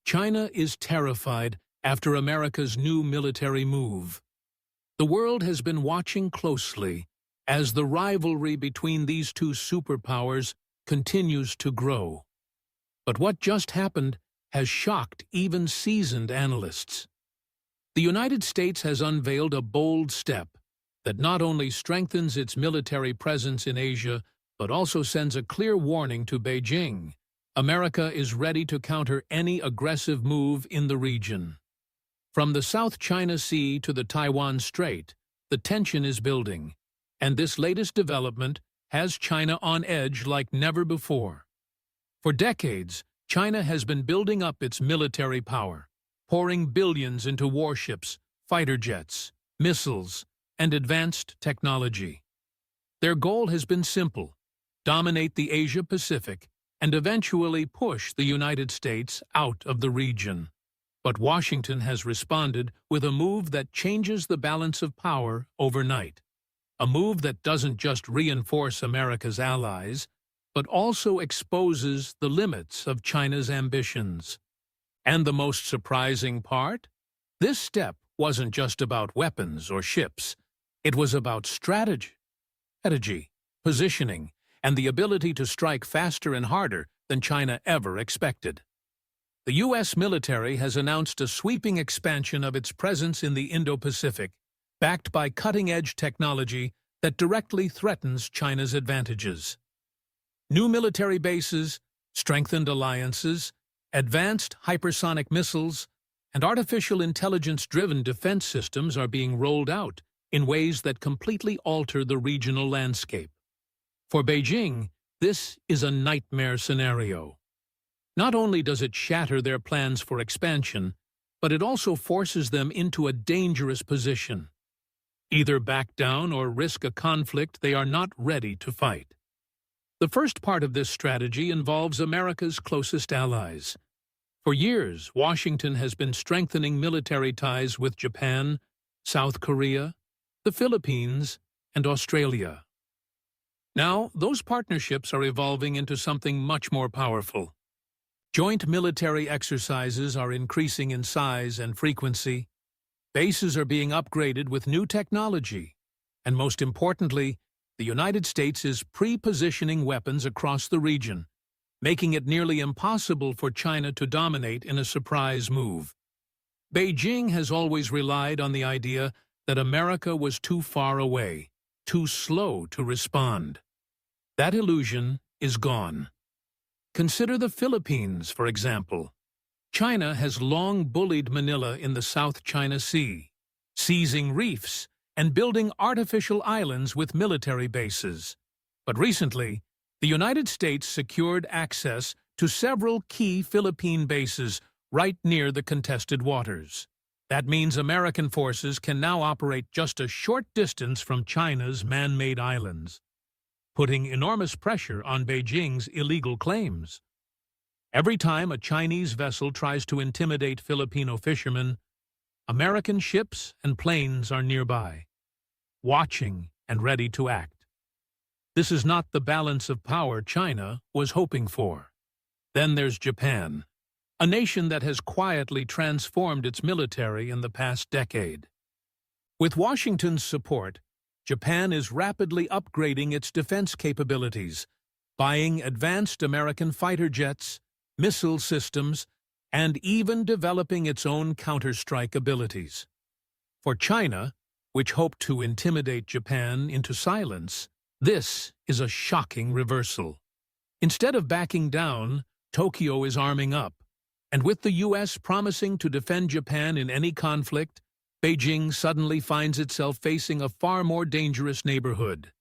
China is terrified after America's new military move. The world has been watching closely as the rivalry between these two superpowers continues to grow. But what just happened has shocked even seasoned analysts. The United States has unveiled a bold step that not only strengthens its military presence in Asia, but also sends a clear warning to Beijing. America is ready to counter any aggressive move in the region. From the South China Sea to the Taiwan Strait, the tension is building, and this latest development has China on edge like never before. For decades, China has been building up its military power, pouring billions into warships, fighter jets, missiles, and advanced technology. Their goal has been simple: dominate the Asia-Pacific and eventually push the United States out of the region. But Washington has responded with a move that changes the balance of power overnight. A move that doesn't just reinforce America's allies, but also exposes the limits of China's ambitions. And the most surprising part? This step wasn't just about weapons or ships. It was about strategy, positioning, and the ability to strike faster and harder than China ever expected. The U.S. military has announced a sweeping expansion of its presence in the Indo-Pacific, backed by cutting-edge technology that directly threatens China's advantages. New military bases, strengthened alliances, advanced hypersonic missiles, and artificial intelligence-driven defense systems are being rolled out in ways that completely alter the regional landscape. For Beijing, this is a nightmare scenario. Not only does it shatter their plans for expansion, but it also forces them into a dangerous position. Either back down or risk a conflict they are not ready to fight. The first part of this strategy involves America's closest allies. For years, Washington has been strengthening military ties with Japan, South Korea, the Philippines, and Australia. Now, those partnerships are evolving into something much more powerful. Joint military exercises are increasing in size and frequency. Bases are being upgraded with new technology. And most importantly, the United States is pre-positioning weapons across the region, making it nearly impossible for China to dominate in a surprise move. Beijing has always relied on the idea that America was too far away, too slow to respond. That illusion is gone. Consider the Philippines, for example. China has long bullied Manila in the South China Sea, seizing reefs and building artificial islands with military bases. But recently, the United States secured access to several key Philippine bases right near the contested waters. That means American forces can now operate just a short distance from China's man-made islands, putting enormous pressure on Beijing's illegal claims. Every time a Chinese vessel tries to intimidate Filipino fishermen, American ships and planes are nearby, watching and ready to act. This is not the balance of power China was hoping for. Then there's Japan, a nation that has quietly transformed its military in the past decade. With Washington's support, Japan is rapidly upgrading its defense capabilities, buying advanced American fighter jets, missile systems, and even developing its own counter-strike abilities. For China, which hoped to intimidate Japan into silence, this is a shocking reversal. Instead of backing down, Tokyo is arming up, and with the U.S. promising to defend Japan in any conflict, Beijing suddenly finds itself facing a far more dangerous neighborhood.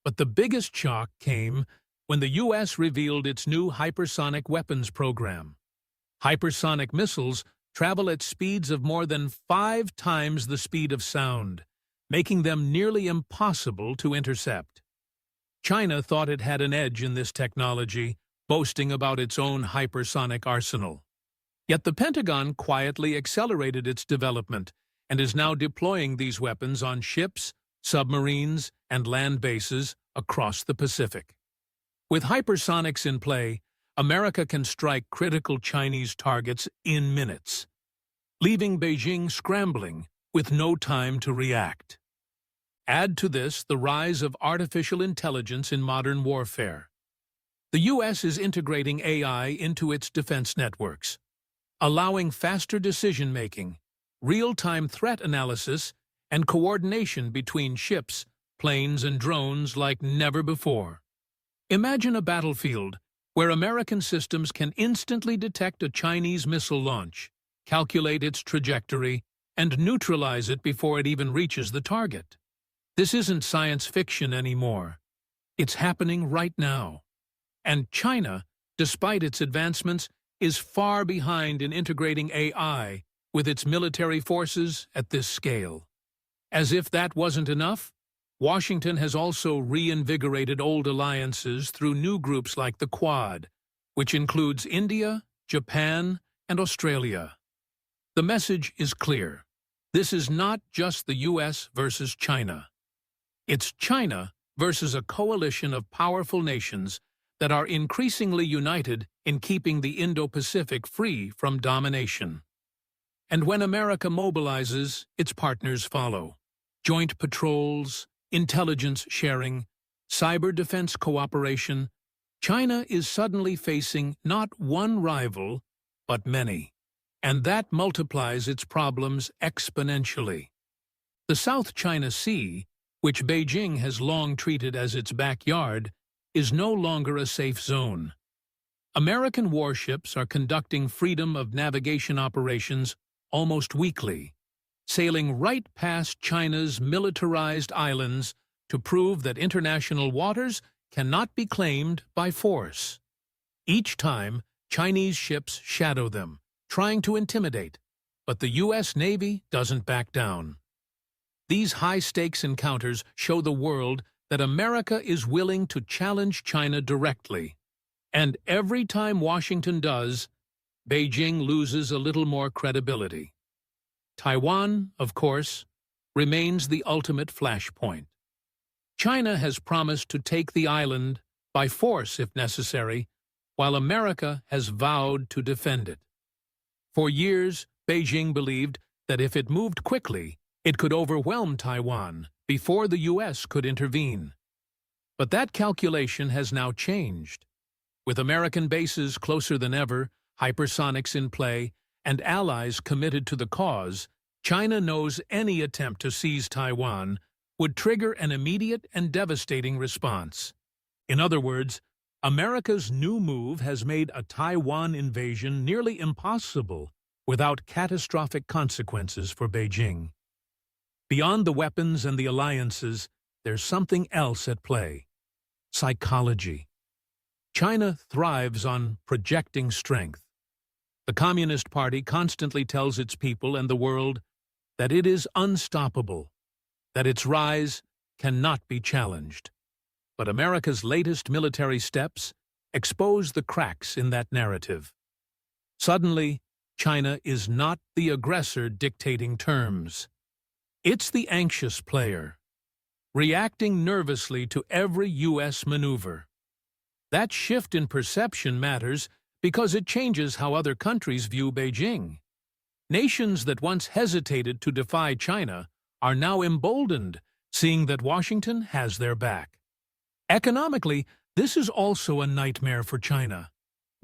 But the biggest shock came when the U.S. revealed its new hypersonic weapons program. Hypersonic missiles travel at speeds of more than 5 times the speed of sound, making them nearly impossible to intercept. China thought it had an edge in this technology, boasting about its own hypersonic arsenal. Yet the Pentagon quietly accelerated its development and is now deploying these weapons on ships, submarines, and land bases across the Pacific. With hypersonics in play, America can strike critical Chinese targets in minutes, leaving Beijing scrambling with no time to react. Add to this the rise of artificial intelligence in modern warfare. The U.S. is integrating AI into its defense networks, allowing faster decision-making, real-time threat analysis, and coordination between ships, planes, and drones like never before. Imagine a battlefield where American systems can instantly detect a Chinese missile launch, calculate its trajectory, and neutralize it before it even reaches the target. This isn't science fiction anymore. It's happening right now. And China, despite its advancements, is far behind in integrating AI with its military forces at this scale. As if that wasn't enough, Washington has also reinvigorated old alliances through new groups like the Quad, which includes India, Japan, and Australia. The message is clear. This is not just the U.S. versus China. It's China versus a coalition of powerful nations that are increasingly united in keeping the Indo-Pacific free from domination. And when America mobilizes, its partners follow. Joint patrols, intelligence sharing, cyber defense cooperation, China is suddenly facing not one rival, but many. And that multiplies its problems exponentially. The South China Sea, which Beijing has long treated as its backyard, is no longer a safe zone. American warships are conducting freedom of navigation operations almost weekly, sailing right past China's militarized islands to prove that international waters cannot be claimed by force. Each time, Chinese ships shadow them, trying to intimidate, but the U.S. Navy doesn't back down. These high-stakes encounters show the world that America is willing to challenge China directly. And every time Washington does, Beijing loses a little more credibility. Taiwan, of course, remains the ultimate flashpoint. China has promised to take the island by force if necessary, while America has vowed to defend it. For years, Beijing believed that if it moved quickly, it could overwhelm Taiwan before the U.S. could intervene. But that calculation has now changed. With American bases closer than ever, hypersonics in play, and allies committed to the cause, China knows any attempt to seize Taiwan would trigger an immediate and devastating response. In other words, America's new move has made a Taiwan invasion nearly impossible without catastrophic consequences for Beijing. Beyond the weapons and the alliances, there's something else at play: psychology. China thrives on projecting strength. The Communist Party constantly tells its people and the world that it is unstoppable, that its rise cannot be challenged. But America's latest military steps expose the cracks in that narrative. Suddenly, China is not the aggressor dictating terms. It's the anxious player, reacting nervously to every U.S. maneuver. That shift in perception matters because it changes how other countries view Beijing. Nations that once hesitated to defy China are now emboldened, seeing that Washington has their back. Economically, this is also a nightmare for China.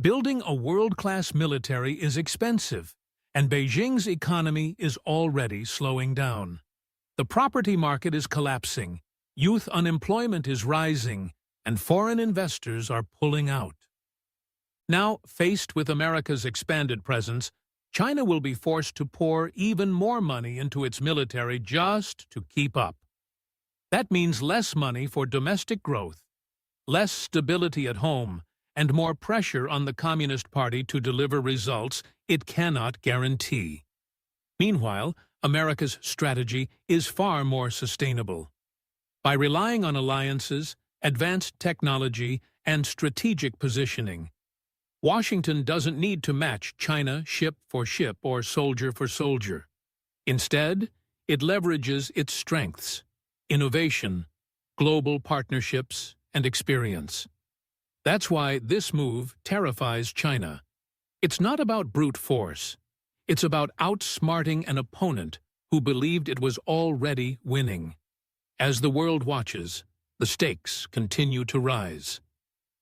Building a world-class military is expensive, and Beijing's economy is already slowing down. The property market is collapsing, youth unemployment is rising, and foreign investors are pulling out. Now, faced with America's expanded presence, China will be forced to pour even more money into its military just to keep up. That means less money for domestic growth, less stability at home, and more pressure on the Communist Party to deliver results it cannot guarantee. Meanwhile, America's strategy is far more sustainable. By relying on alliances, advanced technology, and strategic positioning, Washington doesn't need to match China ship for ship or soldier for soldier. Instead, it leverages its strengths: innovation, global partnerships, and experience. That's why this move terrifies China. It's not about brute force. It's about outsmarting an opponent who believed it was already winning. As the world watches, the stakes continue to rise.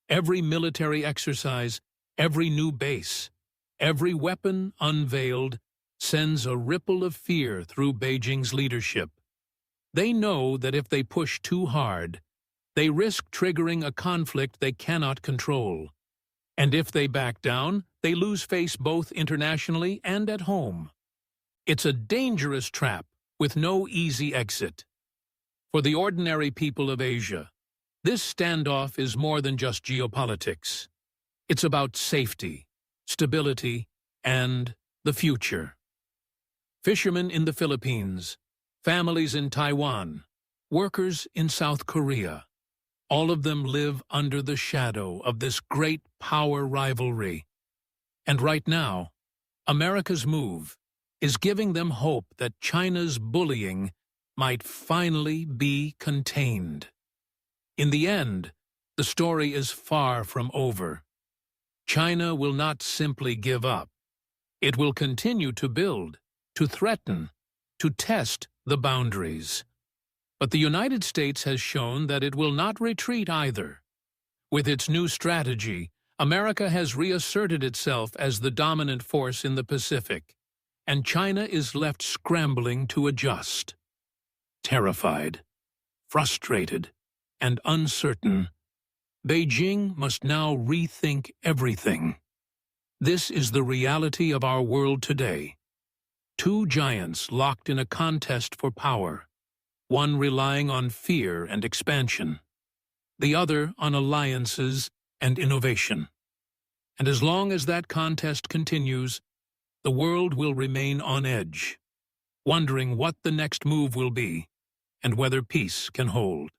Every military exercise, every new base, every weapon unveiled sends a ripple of fear through Beijing's leadership. They know that if they push too hard, they risk triggering a conflict they cannot control. And if they back down, they lose face both internationally and at home. It's a dangerous trap with no easy exit. For the ordinary people of Asia, this standoff is more than just geopolitics. It's about safety, stability, and the future. Fishermen in the Philippines, families in Taiwan, workers in South Korea, all of them live under the shadow of this great power rivalry. And right now, America's move is giving them hope that China's bullying might finally be contained. In the end, the story is far from over. China will not simply give up. It will continue to build, to threaten, to test the boundaries. But the United States has shown that it will not retreat either. With its new strategy, America has reasserted itself as the dominant force in the Pacific, and China is left scrambling to adjust. Terrified, frustrated, and uncertain, Beijing must now rethink everything. This is the reality of our world today. Two giants locked in a contest for power, one relying on fear and expansion, the other on alliances and innovation. And as long as that contest continues, the world will remain on edge, wondering what the next move will be and whether peace can hold.